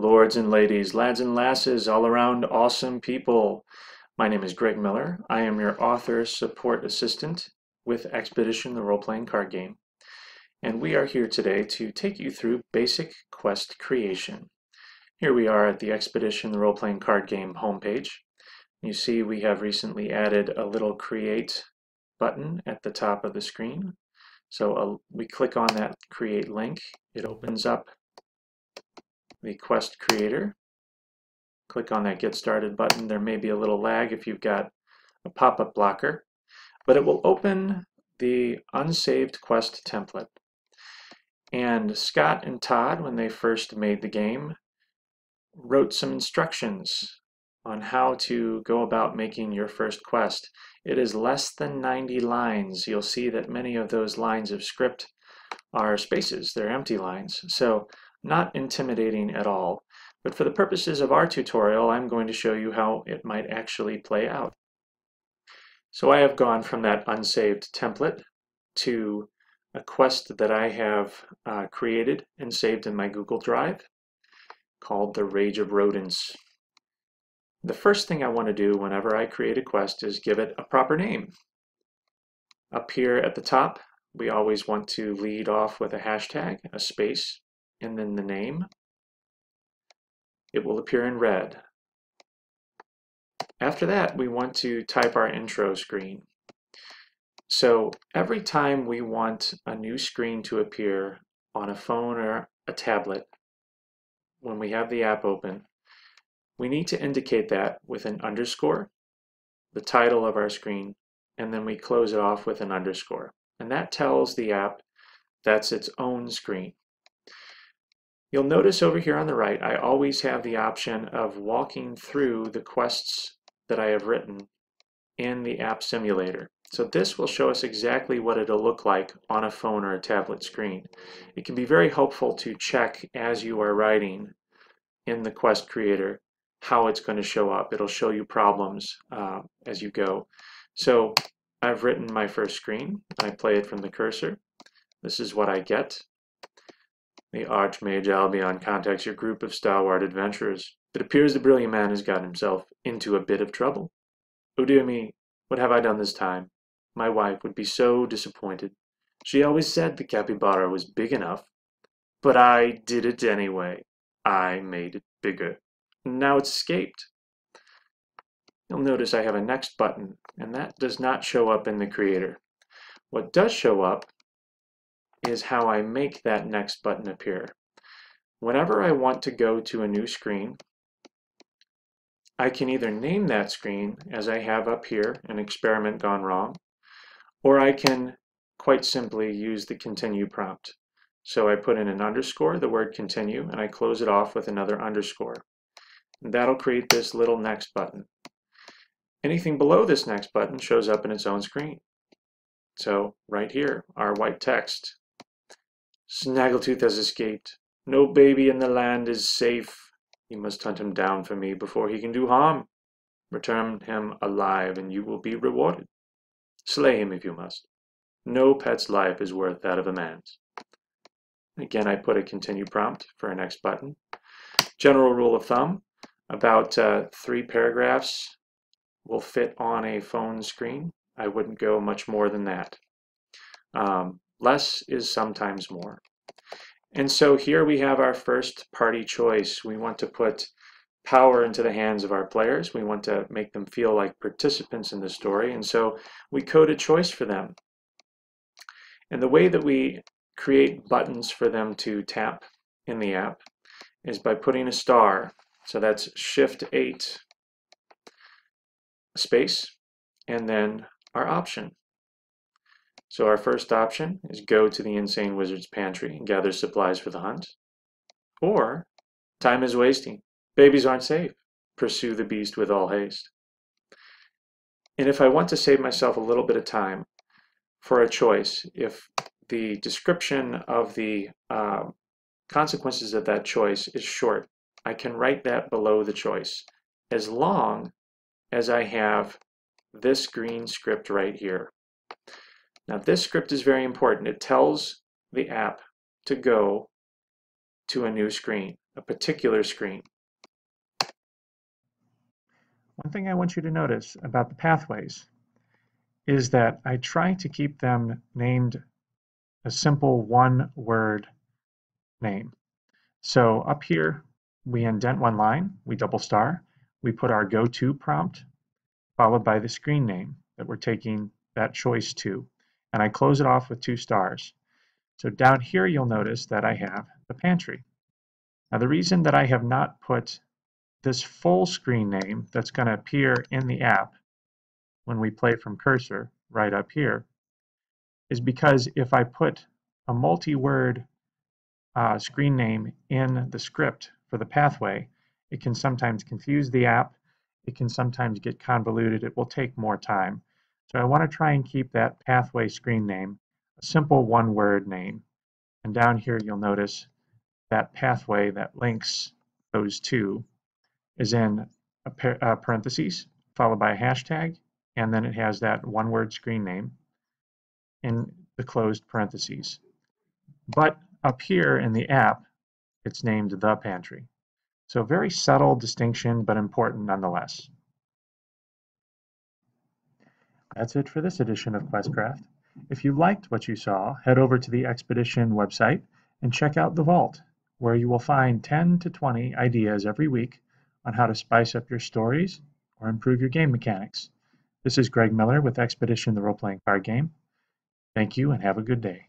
Lords and ladies, lads and lasses, all around awesome people. My name is Greg Miller. I am your author support assistant with Expedition, the role-playing card game. And we are here today to take you through basic quest creation. Here we are at the Expedition, the role-playing card game homepage. You see we have recently added a little create button at the top of the screen. So we click on that create link. It opens up the quest creator. Click on that get started button. There may be a little lag if you've got a pop-up blocker, but it will open the unsaved quest template. And Scott and Todd, when they first made the game, wrote some instructions on how to go about making your first quest. It is less than 90 lines. You'll see that many of those lines of script are spaces. They're empty lines. So not intimidating at all. But for the purposes of our tutorial, I'm going to show you how it might actually play out. So I have gone from that unsaved template to a quest that I have created and saved in my Google Drive called The Rage of Rodents. The first thing I want to do whenever I create a quest is give it a proper name. Up here at the top, we always want to lead off with a hashtag, a space, and then the name. It will appear in red. After that, we want to type our intro screen. So every time we want a new screen to appear on a phone or a tablet, when we have the app open, we need to indicate that with an underscore, the title of our screen, and then we close it off with an underscore. And that tells the app that's its own screen. You'll notice over here on the right, I always have the option of walking through the quests that I have written in the app simulator. So this will show us exactly what it'll look like on a phone or a tablet screen. It can be very helpful to check as you are writing in the quest creator how it's going to show up. It'll show you problems as you go. So I've written my first screen. I play it from the cursor. This is what I get. The Archmage Albion contacts your group of stalwart adventurers. It appears the brilliant man has gotten himself into a bit of trouble. Oh dear me, what have I done this time? My wife would be so disappointed. She always said the capybara was big enough. But I did it anyway. I made it bigger. Now it's escaped. You'll notice I have a next button, and that does not show up in the creator. What does show up is how I make that next button appear. Whenever I want to go to a new screen, I can either name that screen, as I have up here, an experiment gone wrong, or I can quite simply use the continue prompt. So I put in an underscore, the word continue, and I close it off with another underscore. And that'll create this little next button. Anything below this next button shows up in its own screen. So right here, our white text. Snaggletooth has escaped. No baby in the land is safe. You must hunt him down for me before he can do harm. Return him alive and you will be rewarded. Slay him if you must. No pet's life is worth that of a man's. Again, I put a continue prompt for our next button. General rule of thumb, about 3 paragraphs will fit on a phone screen. I wouldn't go much more than that. Less is sometimes more. And so here we have our first party choice. We want to put power into the hands of our players. We want to make them feel like participants in the story. And so we code a choice for them. And the way that we create buttons for them to tap in the app is by putting a star. So that's Shift 8, space, and then our option. So our first option is go to the Insane Wizard's pantry and gather supplies for the hunt. Or, time is wasting. Babies aren't safe. Pursue the beast with all haste. And if I want to save myself a little bit of time for a choice, if the description of the consequences of that choice is short, I can write that below the choice, as long as I have this green script right here. Now this script is very important. It tells the app to go to a new screen. a particular screen. One thing I want you to notice about the pathways is that I try to keep them named a simple one-word name. So up here, we indent one line, we double star, we put our go-to prompt, followed by the screen name that we're taking that choice to, and I close it off with 2 stars. So down here, you'll notice that I have the pantry. Now the reason that I have not put this full screen name that's going to appear in the app when we play from cursor right up here is because if I put a multi-word screen name in the script for the pathway, it can sometimes confuse the app. It can sometimes get convoluted. It will take more time. So I want to try and keep that pathway screen name a simple one-word name. And down here, you'll notice that pathway that links those two is in parentheses, followed by a hashtag, and then it has that one-word screen name in the closed parentheses. But up here in the app, it's named The Pantry. So very subtle distinction, but important nonetheless. That's it for this edition of QuestCraft. If you liked what you saw, head over to the Expedition website and check out the Vault, where you will find 10 to 20 ideas every week on how to spice up your stories or improve your game mechanics. This is Greg Miller with Expedition, the role-playing card game. Thank you and have a good day.